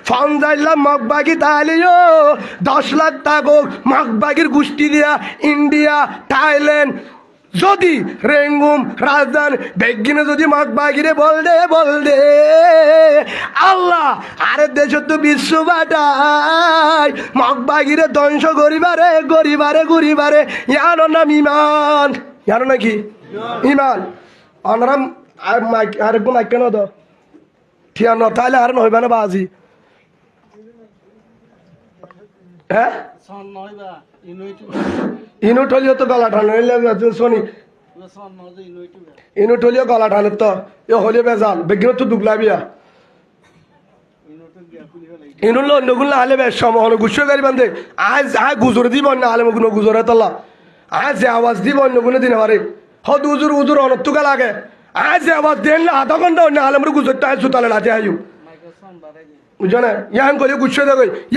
phone যাইলাম মগবাগি তাহলেও 10 লাখ টাকা মগবাগির গোষ্ঠী দিয়া ইন্ডিয়া থাইল্যান্ড যদি রেঙ্গুম রাজধান বেগিনে যদি মগবাগিরে বল দে আল্লাহ আরে দেশ তো বিশ্ব বাটাই মগবাগিরে ধ্বংস গরিবারে ইয়ার নাম ইমান ইয়ার নাকি ইমান অনরাম আর গুণ কেন তো ঠিয়া ন তাহলে আর নইবা না বাজি হ্যাঁ ইনুট হলিও তো গলা টানো শনি ইনুট হলিও গলা টানো তো এ হলিও বেজাল বেগিন তো দুগলাবিয়া ইনুল নগুল হালে বেশ সমহন গুছো গাড়ি বান্ধে আজ গুজরে দিব না আলে মগুন গুজরে তলা আজ যে আওয়াজ দিব অন্য কোনো দিন পারে হদ উজুর অনত্তুকা লাগে আজ যে আওয়াজ দেন না আধা ঘন্টা অন্য আলে গুজরটা সুতালে লাতে আয়ু বুঝো না ইয়ান করে গুছো দেখো